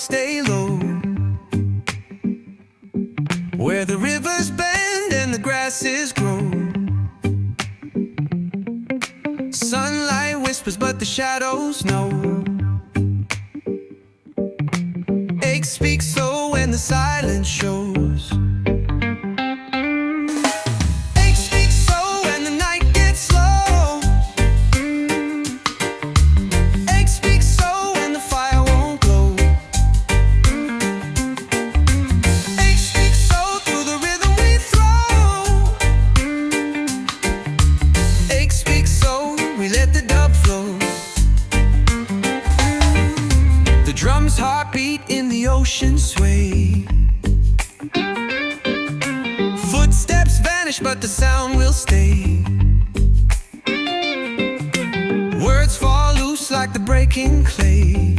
stay low, where the rivers bend and the grasses grow. Sunlight whispers but the shadows know. Akes speak so when the silence shows. Akes speak so when the night gets slow. Akes speak so when the fire won't glow. Akes speak so through the rhythm we throw. Akes speak so we let the dub flow. The drum's heartbeat in the ocean sway. Footsteps vanish but the sound will stay. Words fall loose like the breaking clay.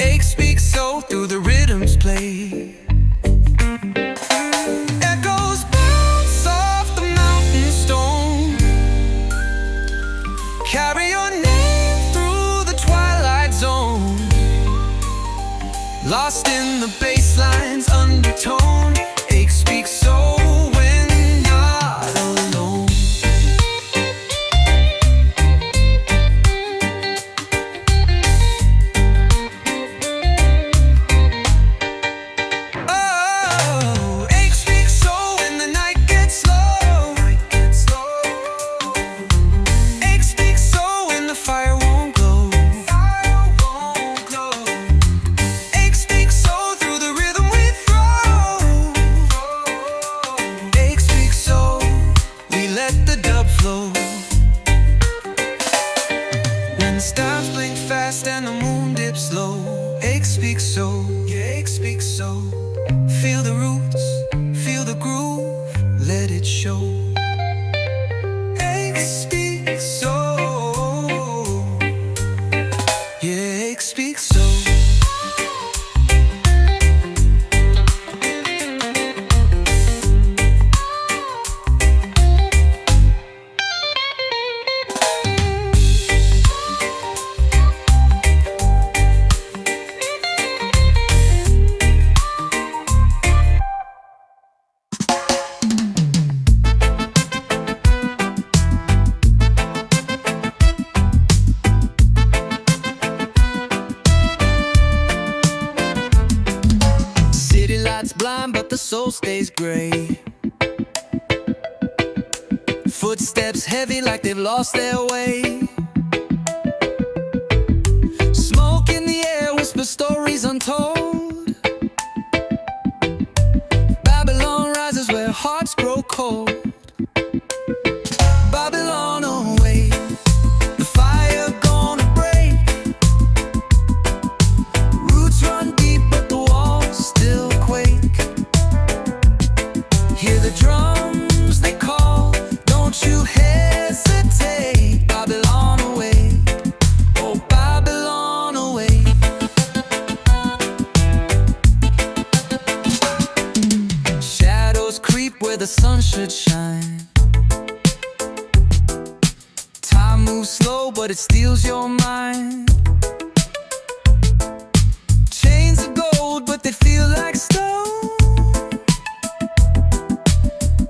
Akes speak so through the rhythm's play. Echoes bounce off the mountain stone. Carry your name through the twilight zone. Lost in the bassline's undertone. Akes speak so when not alone. Oh, Akes speak so when the night gets slow. Akes speak so when the fire won't glow. Akes speak so through the rhythm we throw. Akes speak so we let the dub flow. When the stars blink fast and the moon dips low. Akes speak so, yeah, Akes speak so. Feel the roots, feel the groove, let it show. Akes speak so, yeah, Akes speak so. City lights blind but the soul stays gray. Footsteps heavy like they've lost their way. Smoke in the air whispers stories untold. Babylon rises where hearts grow cold. Babylon away, the fire gonna break. Roots run deep but the walls still quake. Hear the drums they call, don't you hesitate. Babylon away, oh Babylon away. Shadows creep where the sun should shine. Time moves slow but it steals your mind. Chains of gold but they feel like stone.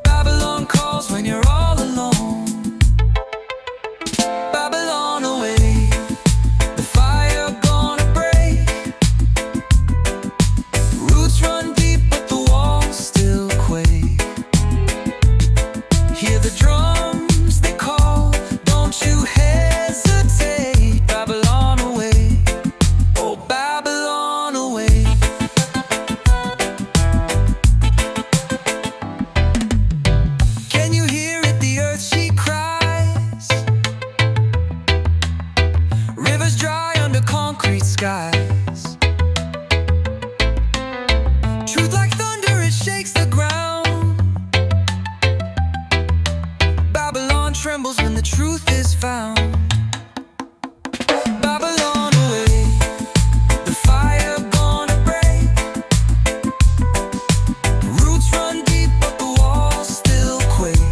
Babylon calls when you're all alone. Babylon away, the fire gonna break. Roots run deep but the walls still quake. Hear the drums they call, don't you hesitate. Babylon away, oh Babylon away. Can you hear it? The earth she cries. Rivers dry under concrete skies. Truth like thunder, it shakes the ground. Babylon trembles when the truth is found. Babylon away, the fire gonna break. Roots run deep but the walls still quake.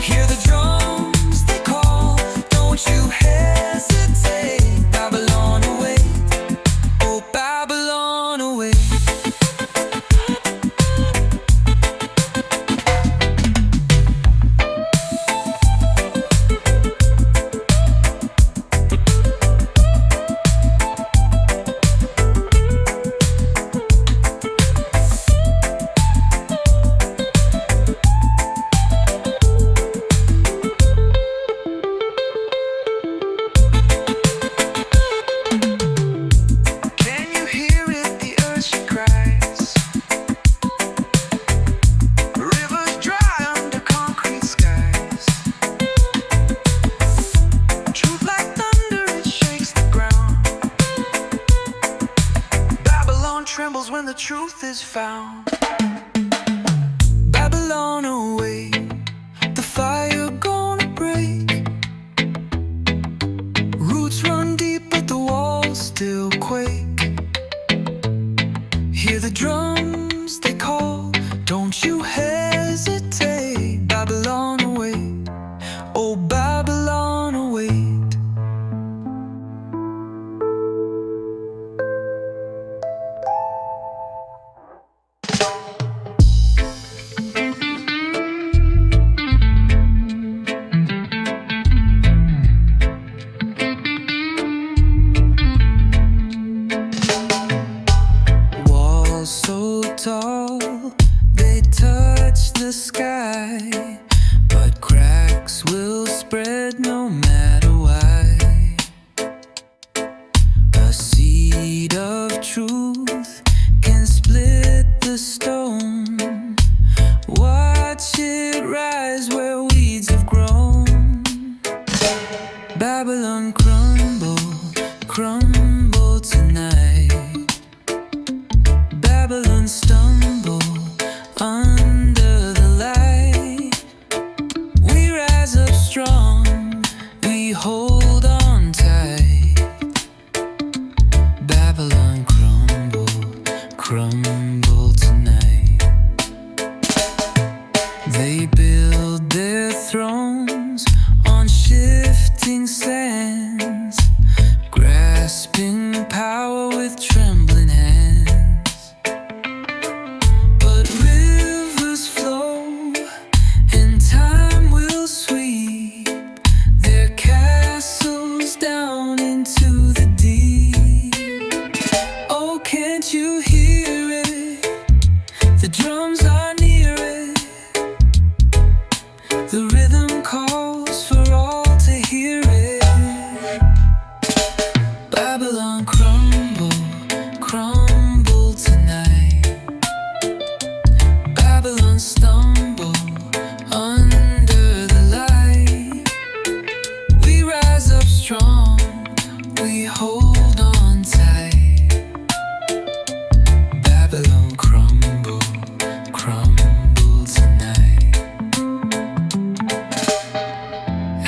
Hear the drums they call, don't you hesitate. truth is found. Babylon away, the fire gonna break. Roots run deep but the walls still quake. Hear the drums, they call, don't you hesitate. Babylon away, oh Babylon await. So tall, they touch the sky, but cracks will spread no matter why. A seed of truth can split the stone. Watch it rise where weeds have grown. Babylon crumble, crumble tonight. Babylon stumble under the light. We rise up strong, we hold on tight. Babylon crumble, crumble tonight. They build their thrones on shifting sands, grasping power with trembling hands.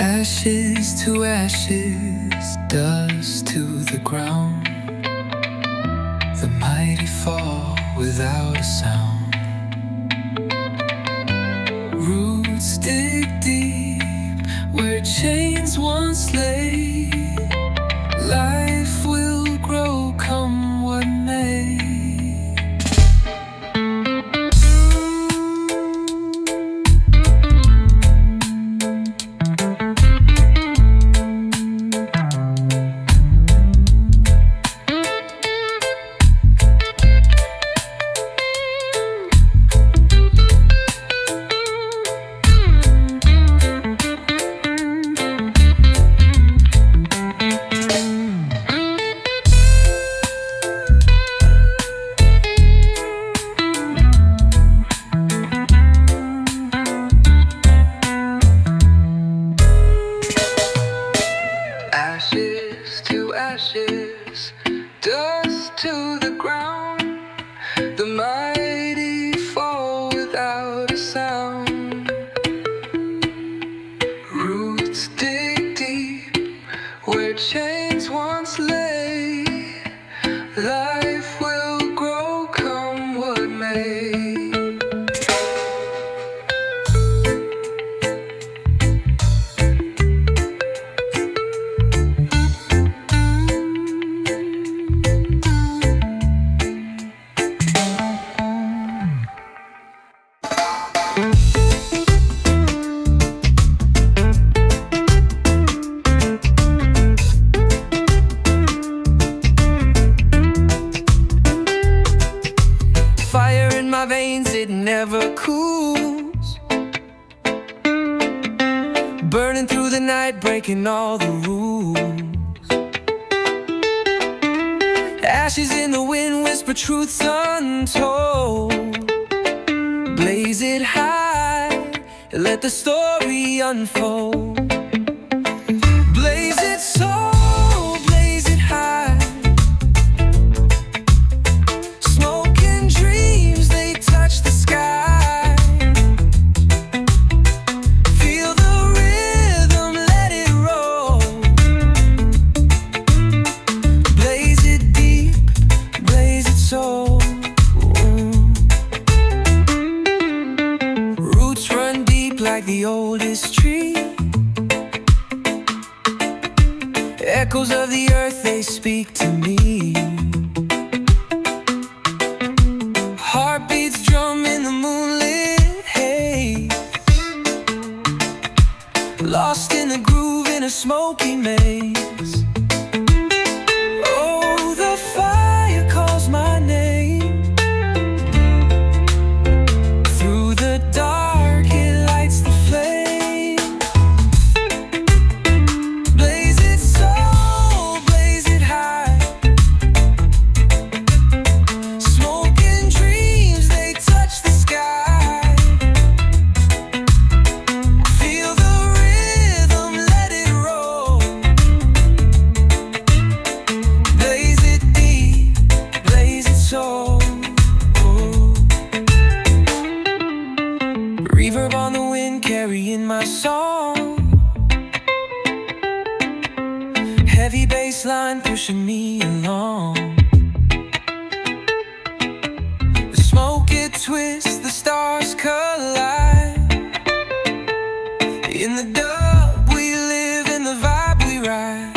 Ashes to ashes, dust to the ground. The mighty fall without a sound. Roots dig deep where chains once lay. Life will grow come what may. Ashes to ashes, dust to the ground. The mighty fall without a sound. Roots dig deep where chains once lay. Life will grow come what may. Fire in my veins, it never cools. Burning through the night, breaking all the rules. Ashes in the wind, whisper truths untold. Blaze it high, let the story unfold. Blaze it so, blaze it high. Smoking earth, they speak to me. Heartbeats drum in the moonlit haze, lost in the groove in a smoky maze. Oh, the fire calls my name. Through the dark it lights the flame. Blaze it so, blaze it high. Smoking dreams, they touch the sky. Feel the rhythm, let it roll. Blaze it deep, blaze it so. Reverb on the wind, carrying my song. Heavy bass line pushing me along. The smoke it twists, the stars collide. In the dub we live, in the vibe we ride.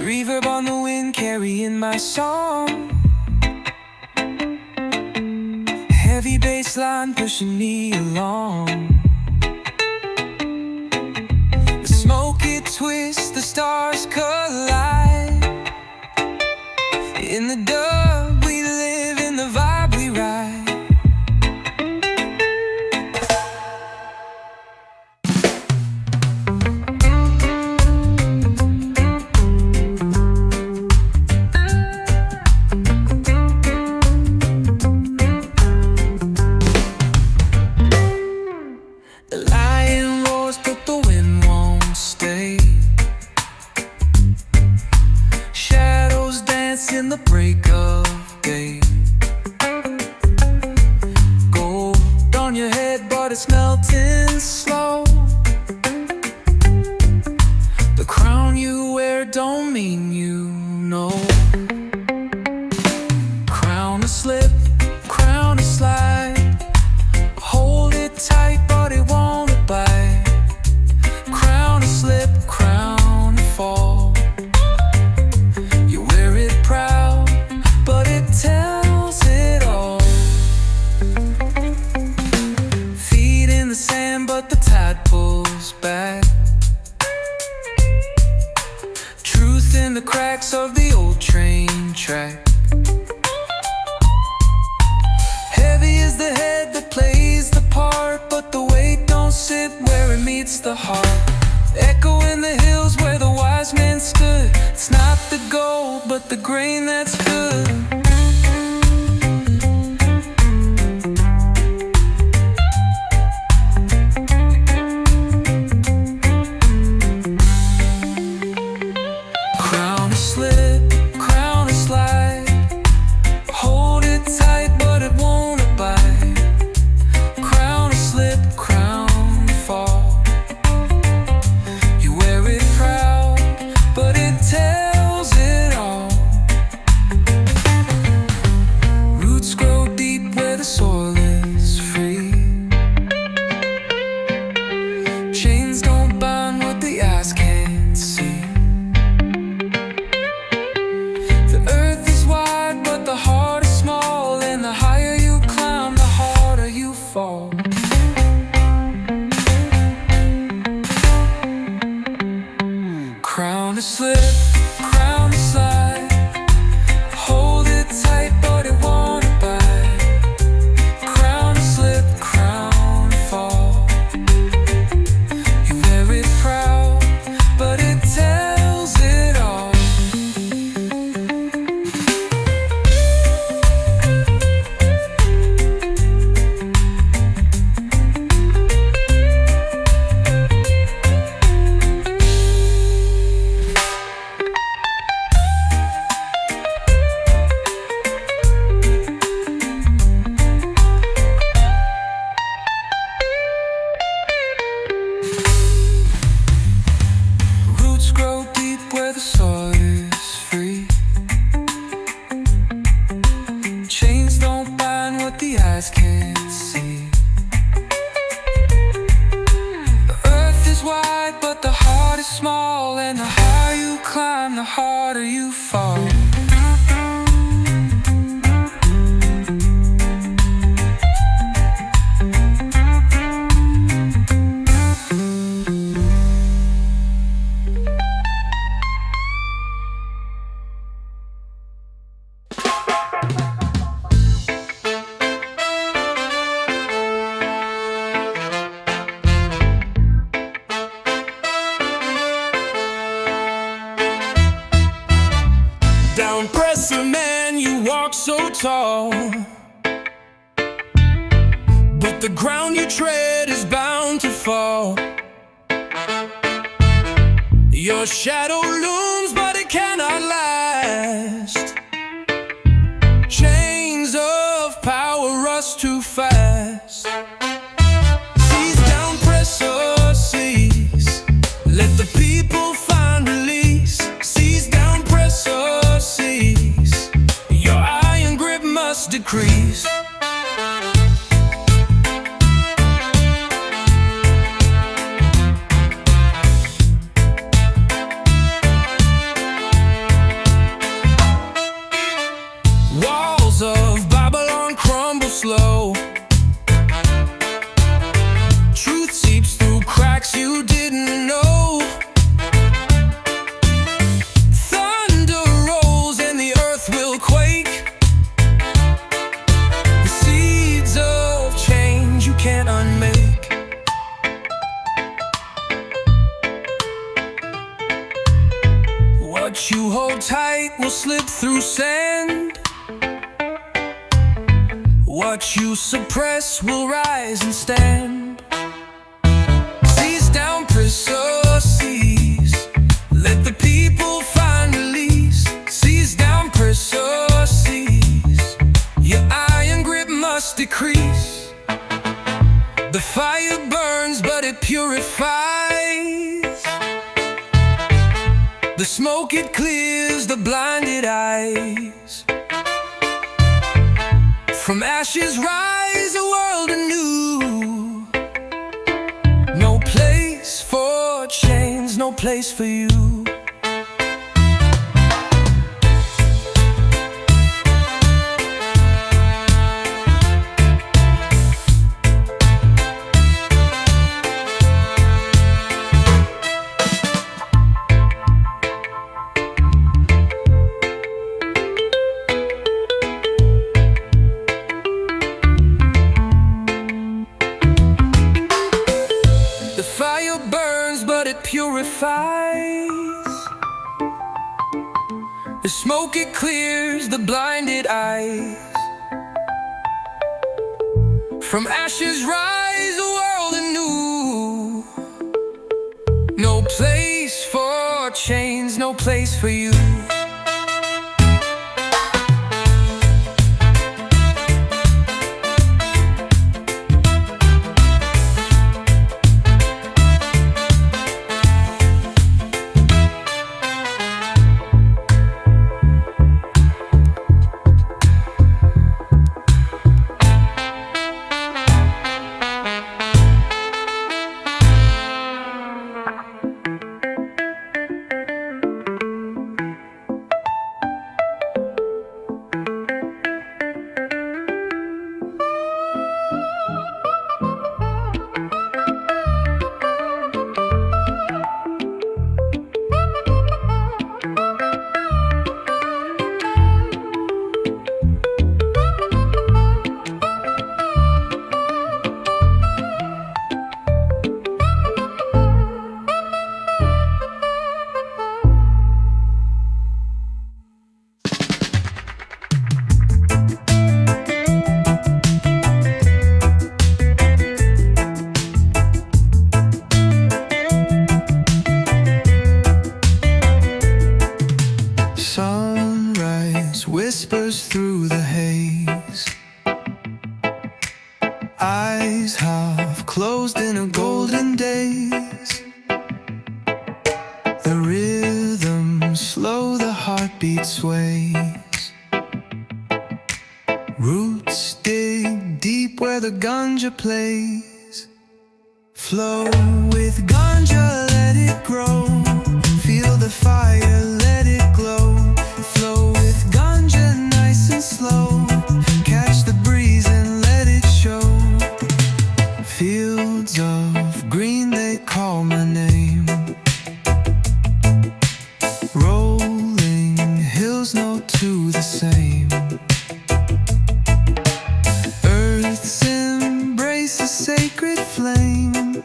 Reverb on the wind, carrying my song. Heavy bass line pushing me along. The smoke it twists, the stars collide. In the dub we live, in the vibe we ride. The lion roars, but the wind won't stay. Shadows dance in the break of day. Gold on your head, but it's melting slow. The crown you wear don't mean you know. Crown to slip, crown to slide. Hold it tight, but it won't abide. Crown to slip, crown to fall. You wear it proud, but it tells it all. Feet in the sand, but the tide pulls back. Truth in the cracks of the old train track. Heavy is the head that plays the part, but the weight don't sit where it meets the heart. Echo in the hills where the wise men stood. It's not the gold, but the grain that's good. Crown to slip, crown to slide. the harder you fall. Downpressor, man, you walk so tall, but the ground you tread is bound to fall. Your shadow looms, but it cannot last. Chains of power rust too fast. Seize, Downpressor, seize. Let the people find release. Seize, Downpressor, seize. Your iron grip must decrease. Walls of Babylon crumble slow. Truth seeps through cracks you didn't know. Thunder rolls and the earth will quake. The seeds of change you can't unmake. What you hold tight will slip through sand. What you suppress will rise and stand. Seize, Downpressor, seize. Let the people find release. Seize, Downpressor, seize. Your iron grip must decrease. The fire burns, but it purifies. The smoke, it clears the blinded eyes. From ashes rise a world anew. No place for chains, no place for you. The fire burns, but it purifies. The smoke, it clears the blinded eyes. From ashes rise a world anew. No place for chains, no place for you. Whispers through the haze. Eyes half closed in a golden daze. The rhythm slow, the heartbeat sways. Roots dig deep where the Ganja plays. Flow with Ganja, let it grow. Feel the fire, let it a sacred flame.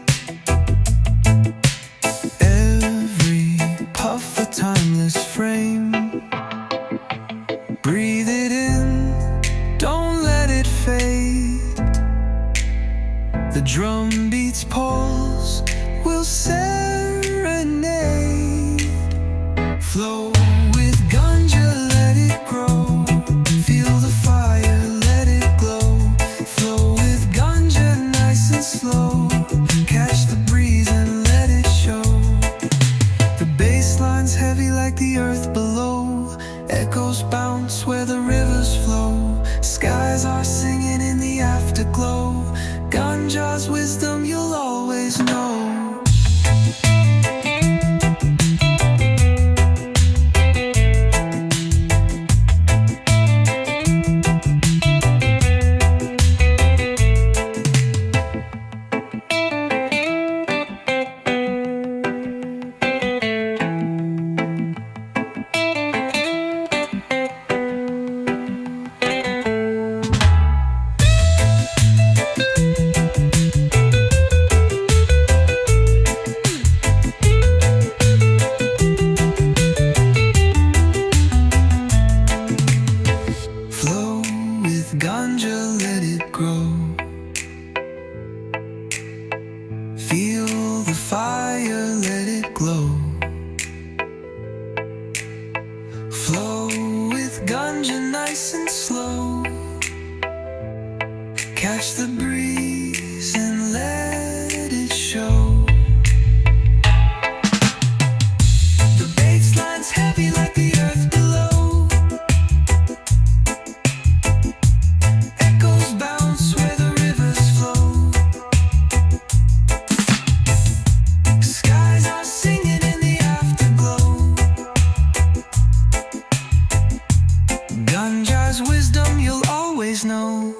Every puff a timeless frame. Breathe it in, don't let it fade. The drum beats pulse will serenade. Flow with ganja, let it grow. Feel the fire, let it glow. Flow with ganja, nice and slow. Catch the breeze and let it show. The bass line's heavy like the earth below. Echoes bounce where the rivers flow. Skies are singing in the afterglow. Ganja's wisdom you'll always know. Ganja, let it grow. Feel the fire, let it glow. Flow with ganja, nice and slow. Catch the breeze and let it show. The bass line's heavy like the earth below. Ganja's wisdom you'll always know.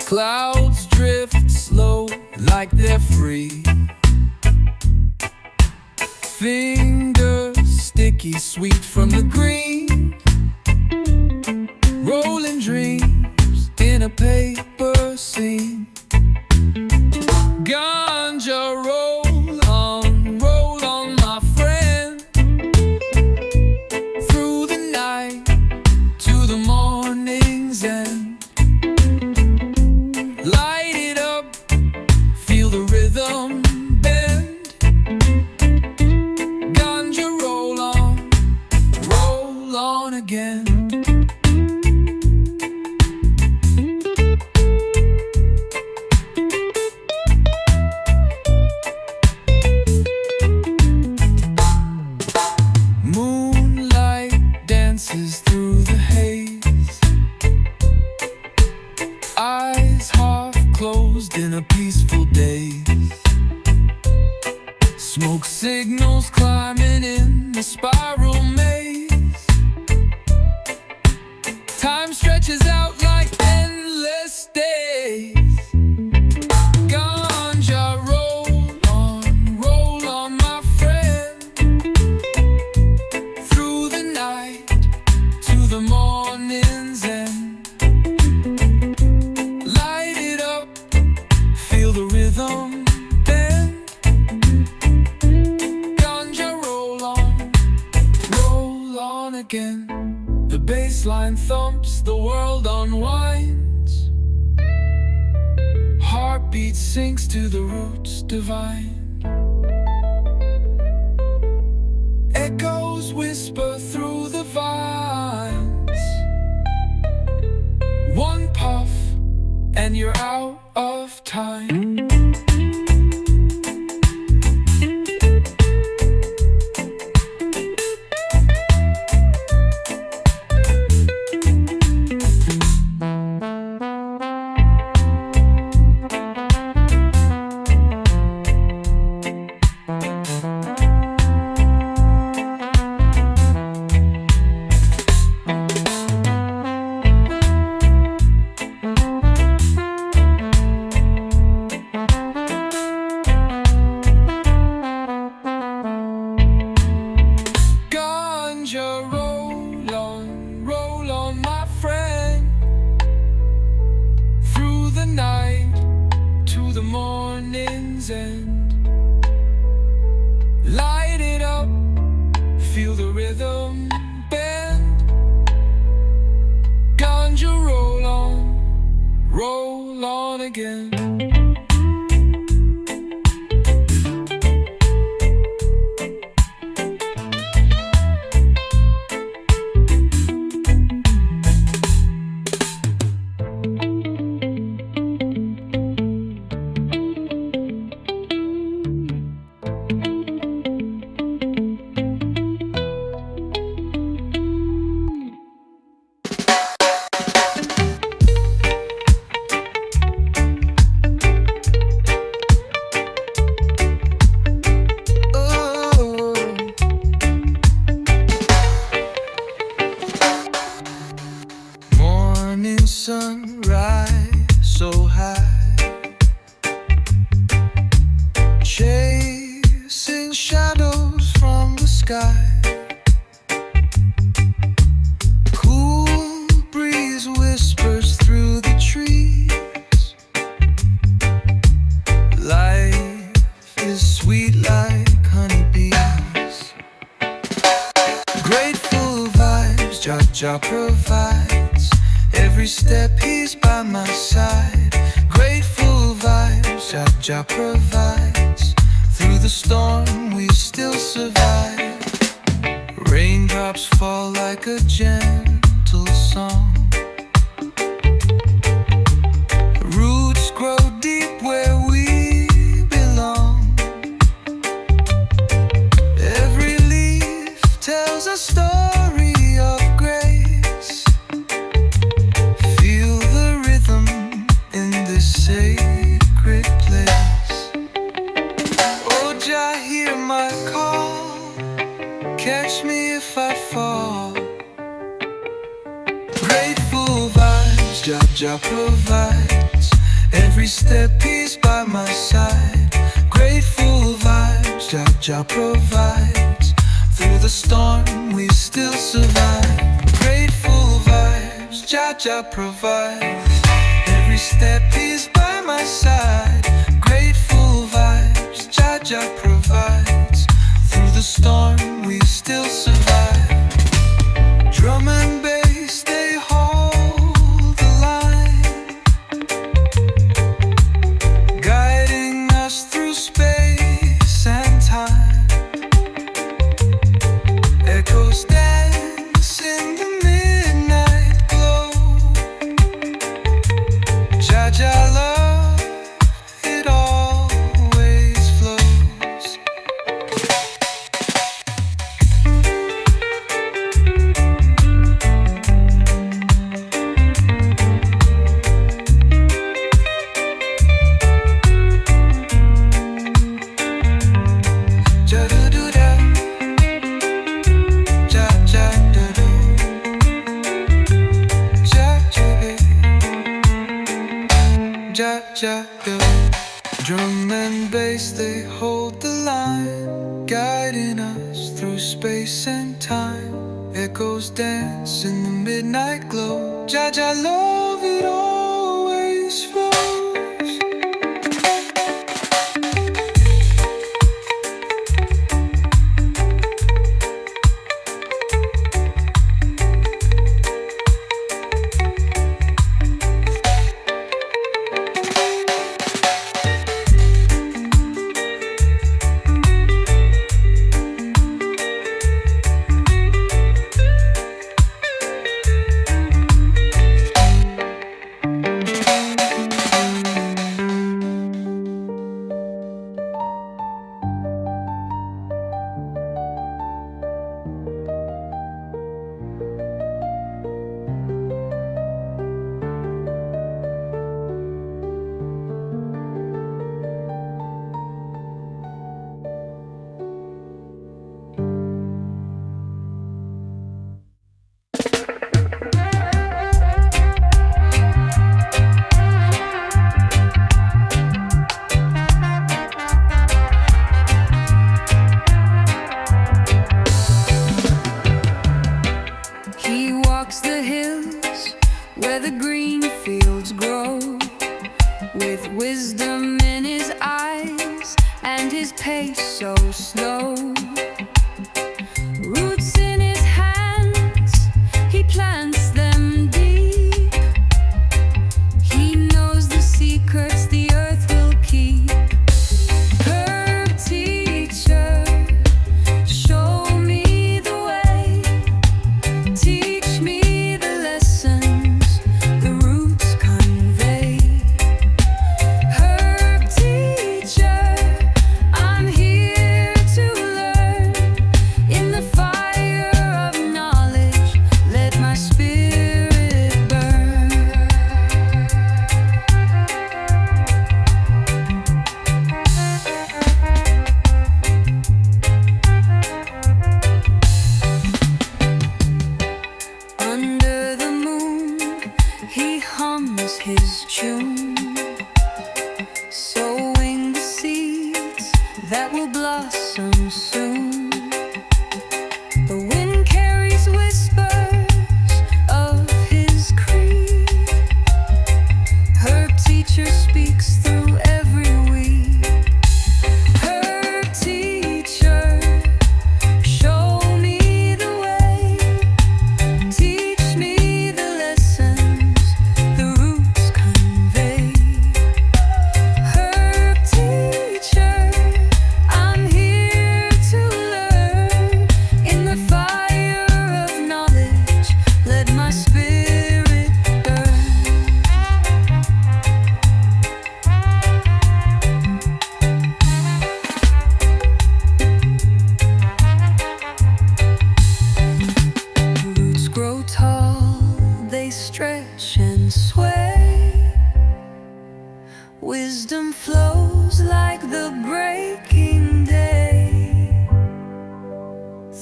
Clouds drift slow like they're free. Fingers sticky, sweet from the green. Rolling dreams in a paper scene. Ganja, roll on, my friend. Through the night to the morning's end. Light it up, feel the rhythm bend. Ganja, roll on again. Moonlight dances through the haze. Eyes half closed in a peaceful daze. Smoke signals climbing in the spiral maze. Time stretches out like endless days. Ganja, roll on, my friend. Through the night to the morning's end. Light it up, feel the rhythm bend. Ganja, roll on again. The bass line thumps, the world unwinds. Heartbeat sinks to the roots divine. shadows whisper through the vines. One puff and you're out of time. Ganja, roll on, my friend, through the night to the morning's end. Light it up, feel the rhythm bend. Ganja, roll on again. Sunrise so high, chasing shadows from the sky. Cool breeze whispers through the trees. Life is sweet like honeybees. Grateful vibes, Jah provides. Every step he's by my side. Grateful vibes, Jah provides. Through the storm we still survive. Raindrops fall like a gentle song. Roots grow deep where we belong. Every leaf tells a story of grace. Feel the rhythm in this sacred place. Oh, Jah, hear my call. Catch me if I fall. Grateful vibes, Jah provides. Every step he's by my side. Grateful vibes, Jah provides. Through the storm we still survive. Grateful vibes, Jah provides. Every step he's by my side. Grateful vibes, Jah provides. Through the storm we still survive. Drum and bass, they hold the line, guiding us through space and time. Echoes dance in the midnight glow. Jah love, it always flows. Jah do do da, Jah do do, Jah do. Drum and bass, they hold the line, guiding us through space and time. Echoes dance in the midnight glow. Jah love, it always flows.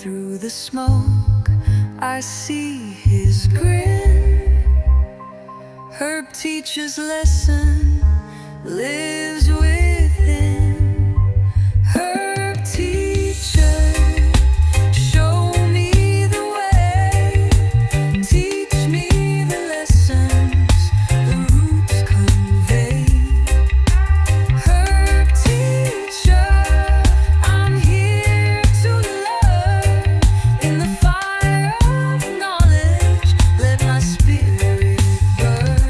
Through the smoke, I see his grin. Herb teaches lesson, lives within. Herb teacher, show me the way. Teach me the lessons the roots convey. Herb teacher, I'm here to learn. In the fire of knowledge, let my spirit burn.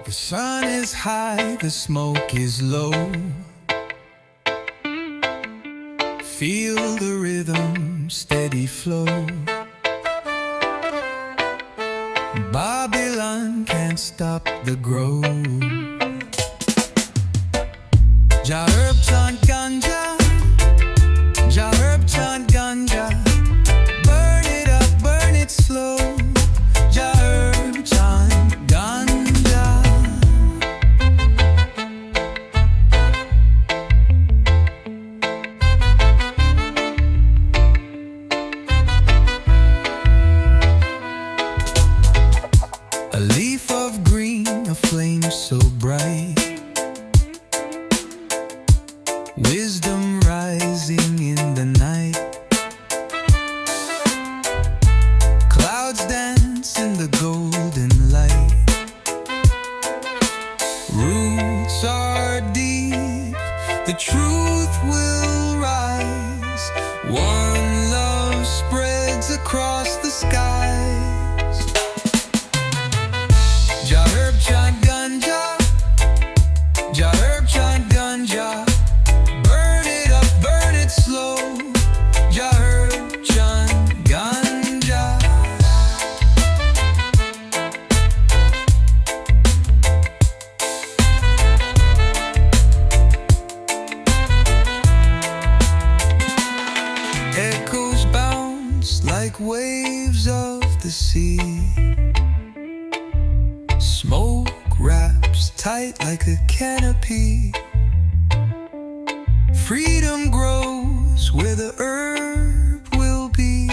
The sun is high, the smoke is low. Feel the rhythm, steady flow. Babylon can't stop the growth. Ja herb chant ganja, ja herb chant ganja. Burn it up, burn it slow. Ja herb chant ganja. A leaf of green, a flame so bright. Wisdom rising in the night. Clouds dance in the golden light. Roots are deep, the truth will rise. One love spreads across the skies. Ja herb chant ganja, ja herb chant ganja. Burn it up, burn it slow. Ja herb chant ganja. Echoes bounce like waves of the sea. Smoke wraps tight like a canopy. Freedom grows where the herb will be.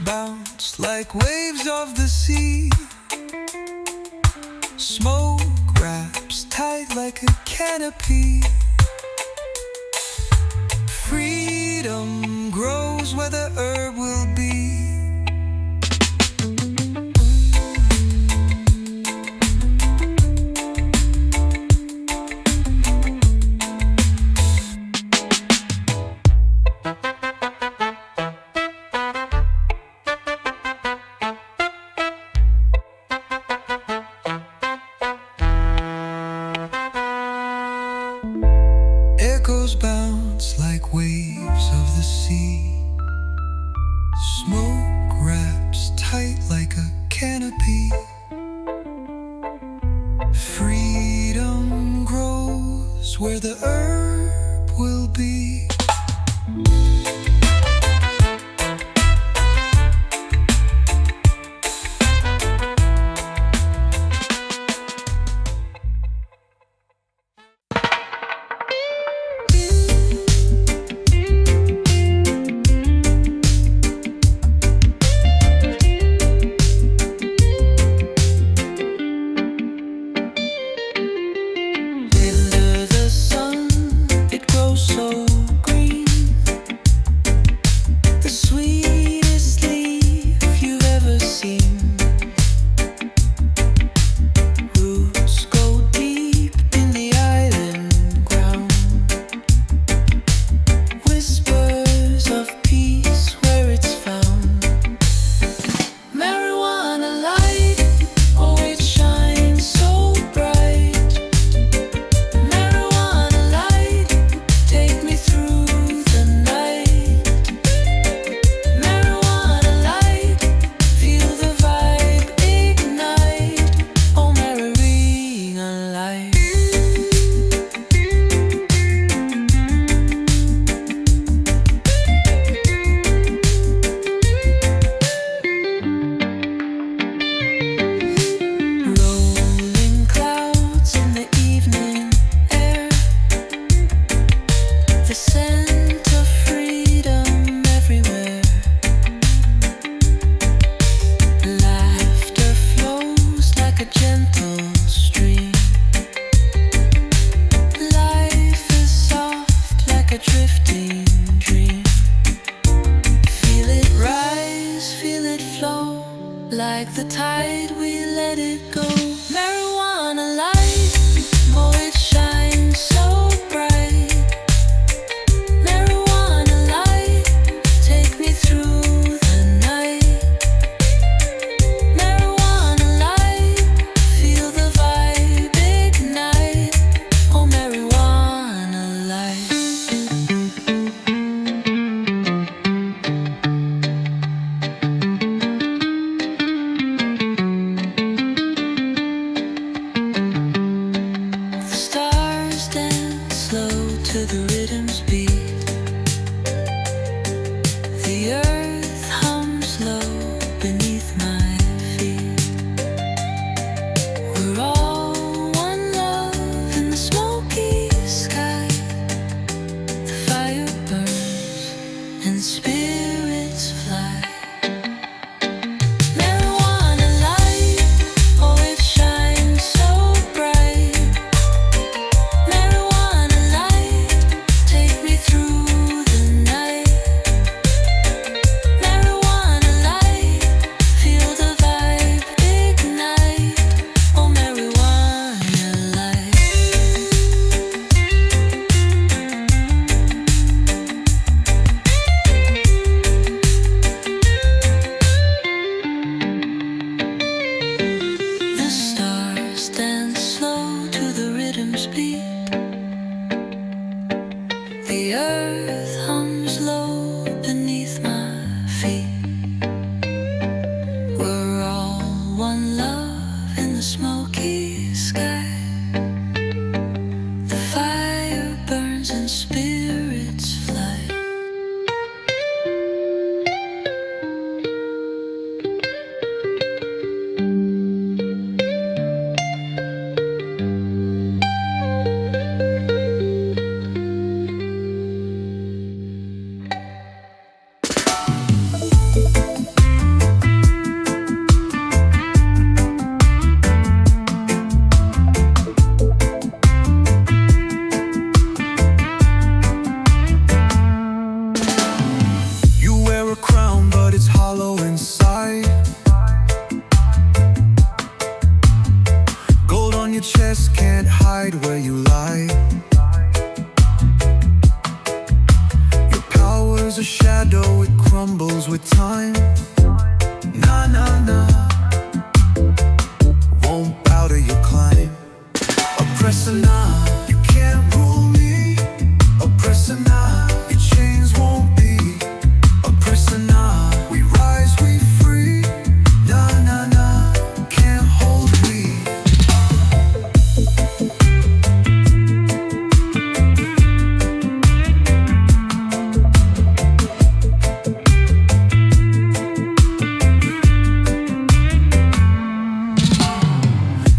Bounce like waves of the sea. Smoke wraps tight like a canopy. Freedom grows where the herb will be. Echoes bounce like waves of the sea. Smoke wraps tight like a canopy. Freedom grows where the herb will be. Under the sun, it grows so green. chest, can't hide where you lie. Your power's a shadow, it crumbles with time. Nah, nah, nah, won't bow to your climb. Oppressor, nah, you can't rule me. Oppressor, nah, your chains won't be. Oppressor, nah, we rise, we free. Nah, nah, nah, can't hold we.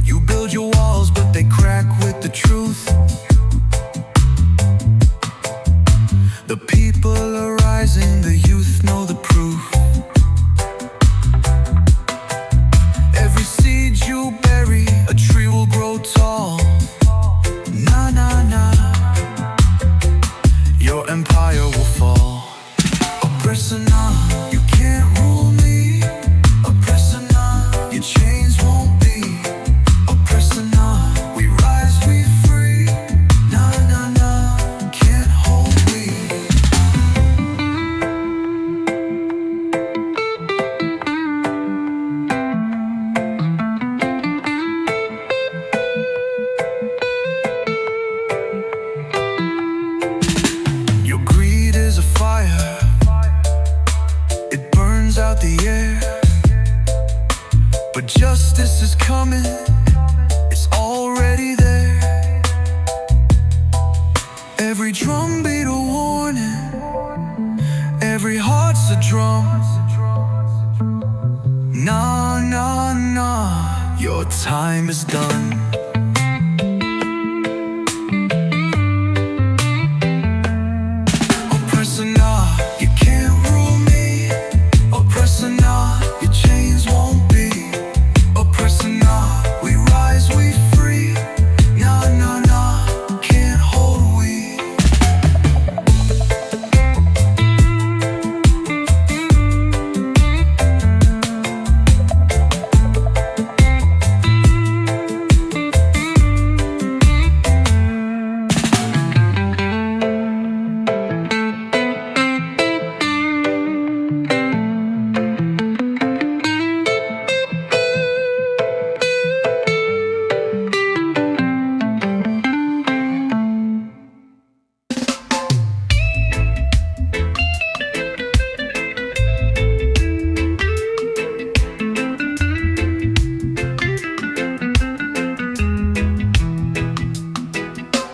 You build your walls, but they crack with the truth. The people are rising, the youth know the proof. Every seed you bury, a tree will grow tall. Nah, nah, nah, your empire will fall. Oppressor, nah, you can't rule me. Oppressor, nah, your chains won't be. Oppressor, nah, we rise, we free. Nah, nah, nah, can't hold we. Your greed is a fire, it burns out the air. But justice is coming, it's already there. Every drumbeat a warning, every heart's a drum. Nah, nah, nah, your time is done. Oppressor, nah, you can't rule me. Oppressor, nah, your chains won't be. Oppressor, nah, we rise, we free. Nah, nah, nah, can't hold we.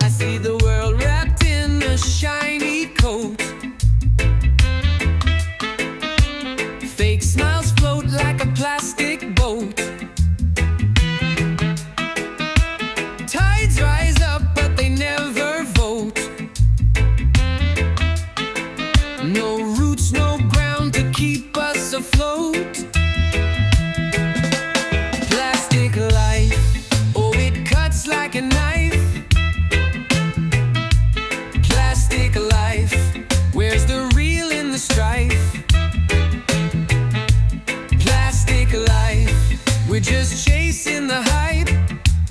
I see the world wrapped in a shiny coat. Fake smiles float like a plastic boat. Tides rise up, but they never vote. No roots, no ground to keep us afloat. Plastic life, oh, it cuts like a knife. Plastic life, where's the real in the strife? Plastic life, we're just chasing the hype.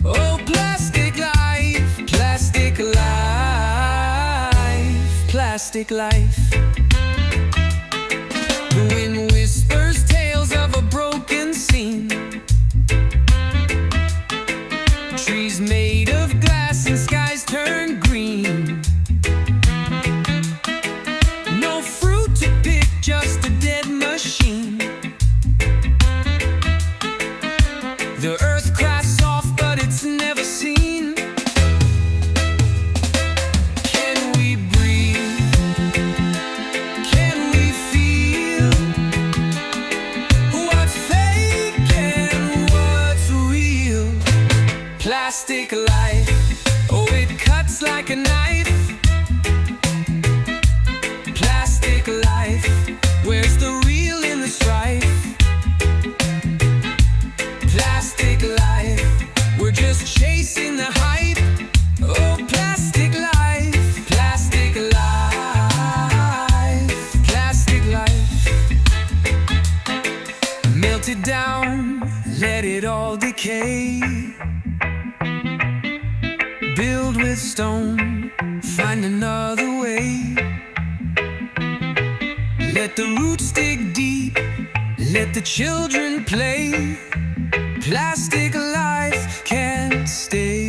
Oh, plastic life, plastic life, plastic life. The wind whispers tales of a broken scene. Trees made of glass and skies turn green. No fruit to pick, just a dead machine. The earth cries soft, but it's never seen. Can we breathe? Can we feel what's fake and what's real? Plastic life, oh, it cuts like a knife. Plastic life, where's the real in the strife? Plastic life, we're just chasing the hype. Oh, plastic life, plastic life, plastic life. Melt it down, let it all decay. Build with stone, find another way. Let the roots dig deep, let the children play. Plastic life can't stay.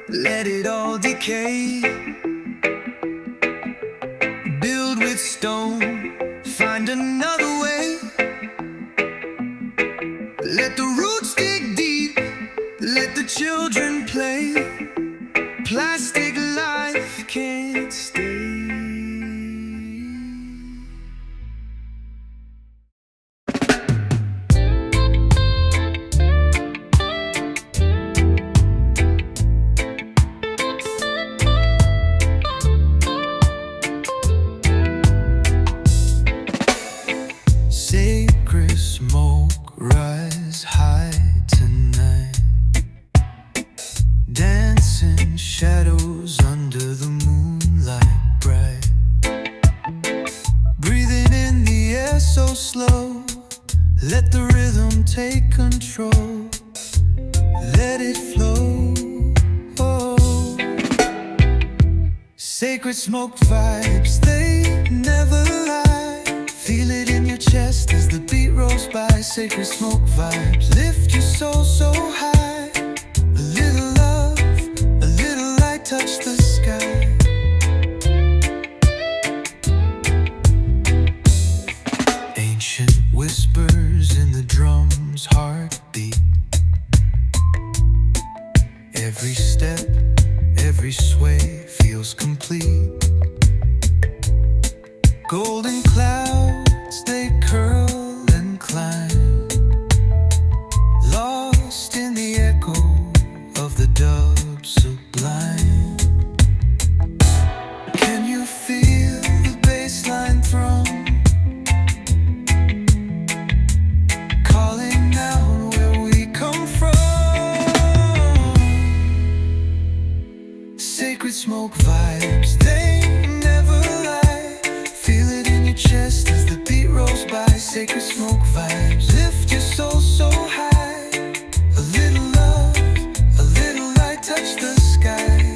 Let it all decay. Build with stone, find another way. Let the roots dig deep, let the children play. Plastic life can't stay. Sacred smoke, rise high tonight. Dancing shadows under the moonlight bright. Breathing in the air so slow. Let the rhythm take control. Let it flow. Oh. Sacred smoke vibes, they never lie. Feel it in your chest as the beat rolls by. Sacred smoke vibes, lift your soul so high. A little love, a little light touch the sky. Ancient whispers in the drum's heartbeat. Every step, every sway feels complete. Golden clouds, they curl and climb, lost in the echo of the dub sublime. Can you feel the bassline thrum? Calling out where we come from. Sacred smoke vibes, they never lie. Feel it in your chest as the beat rolls by. Sacred smoke vibes, lift your soul so high. A little love, a little light touch the sky.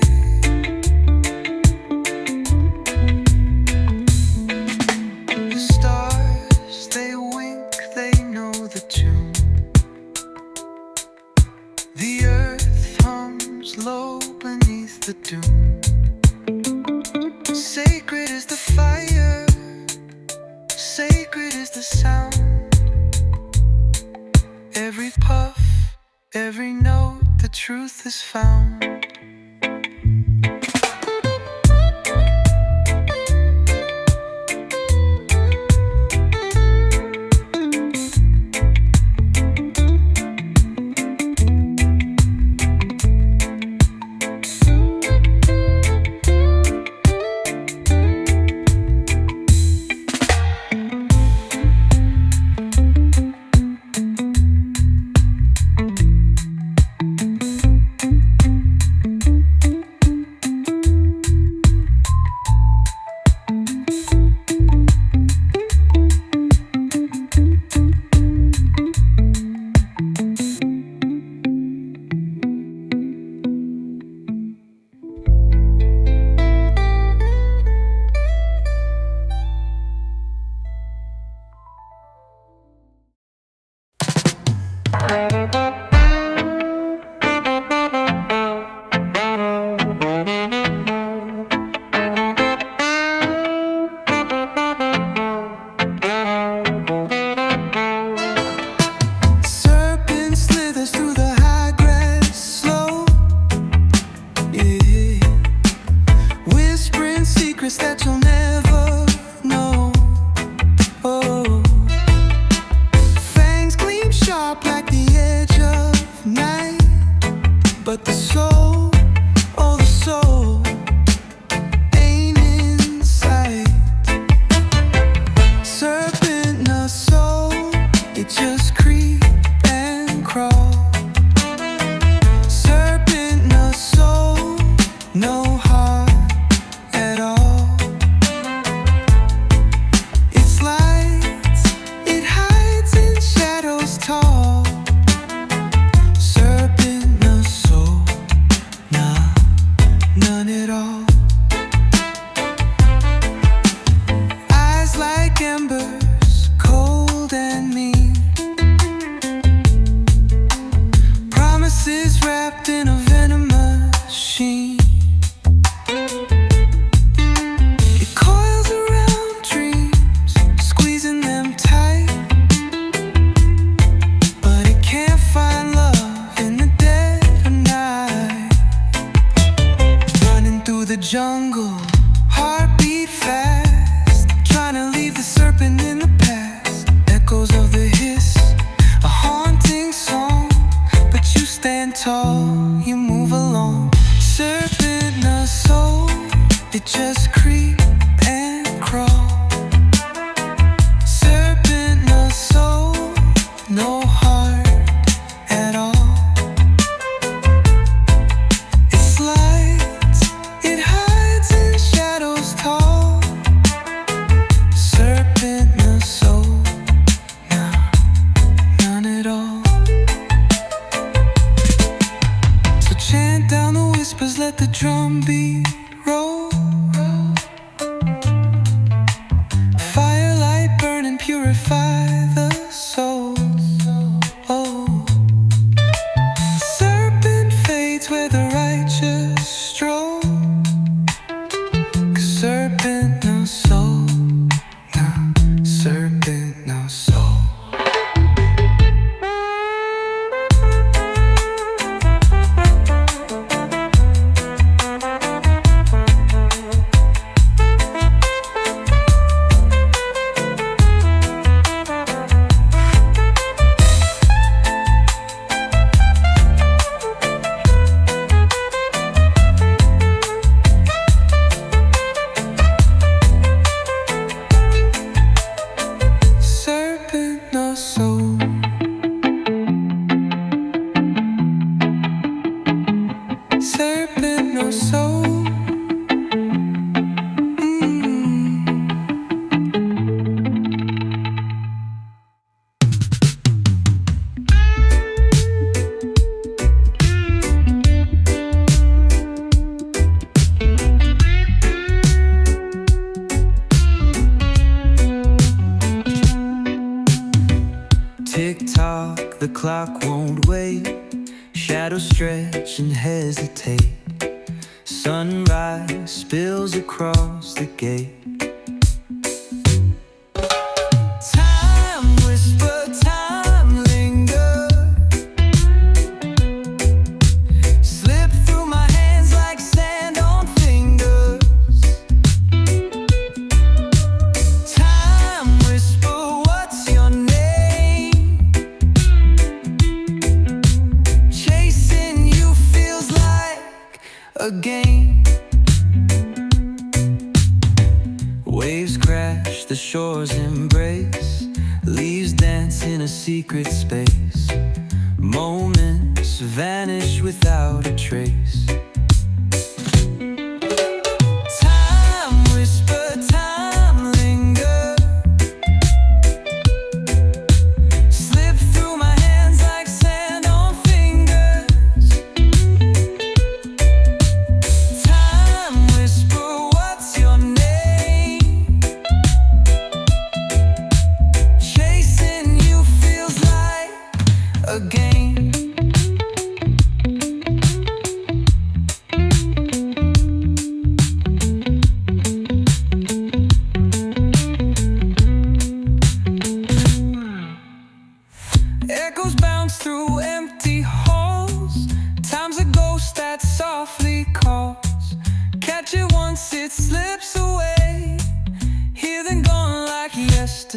The stars, they wink, they know the tune. The earth hums low beneath the dune. Sacred is the fire, sacred is the sound. Every puff, every note, the truth is found. secrets that you'll never know. Oh, fangs gleam sharp like the edge of night, but the soul, oh the soul, ain't in sight. Serpent, no soul, it just creep and crawl. Serpent, no soul, no heart at all. It's light, it hides in shadows tall. Serpent, no soul, nah, none at all. Eyes like embers, cold and mean. Promises wrapped in a venom machine. It coils around dreams, squeezing them tight, but it can't find love in the dead of night. Running through the jungle, heartbeat fast, trying to leave the serpent in the past. Echoes of the hiss, a haunting song, but you stand tall, you move along. Serpent, no soul, it just creep and crawl. Serpent, no soul, no heart at all. It's light, it hides in shadows tall. Serpent, no soul, nah, none at all. So chant down the whispers, let the drum beat roll. Firelight burn and purify the soul. Oh, serpent fades where the righteous stroll. 'Cause serpent, no soul, nah, serpent, no soul. Serpent, no soul. Serpent, no soul. Tick tock, the clock won't wait. Shadows stretch and hesitate. Sunrise spills across the gate. Time whisper, time linger. Slip through my hands like sand on fingers. Time whisper, what's your name? Chasing you feels like a game. Waves crash, the shores embrace. Leaves dance in a secret space. Moments vanish without a trace. Time whisper, time linger. Slip through my hands like sand on fingers. Time whisper, what's your name? Chasing you feels like a game.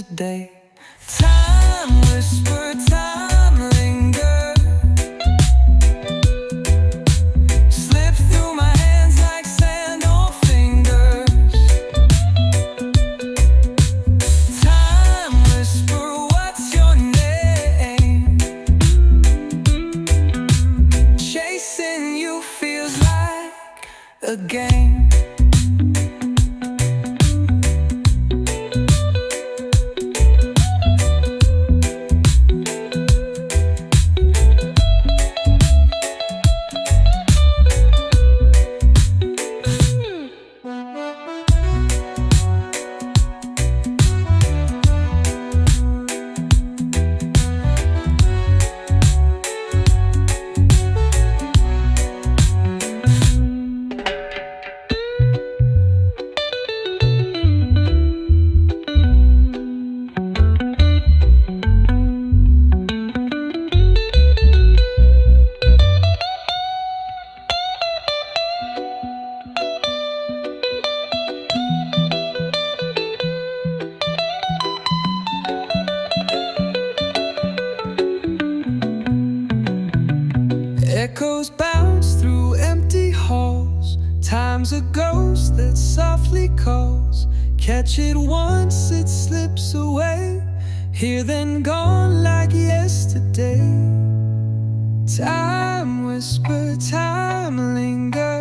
yesterday. Time whisper, time linger. Slip through my hands like sand on fingers. Time whisper, what's your name? Chasing you feels like a game. Echoes bounce through empty halls. Time's a ghost that softly calls. Catch it once, it slips away. Here then gone like yesterday. Time whisper, time linger.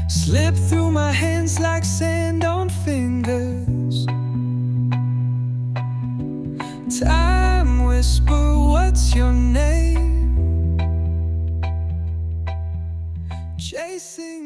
Slip through my hands like sand on fingers. Time whisper, what's your name? Chasing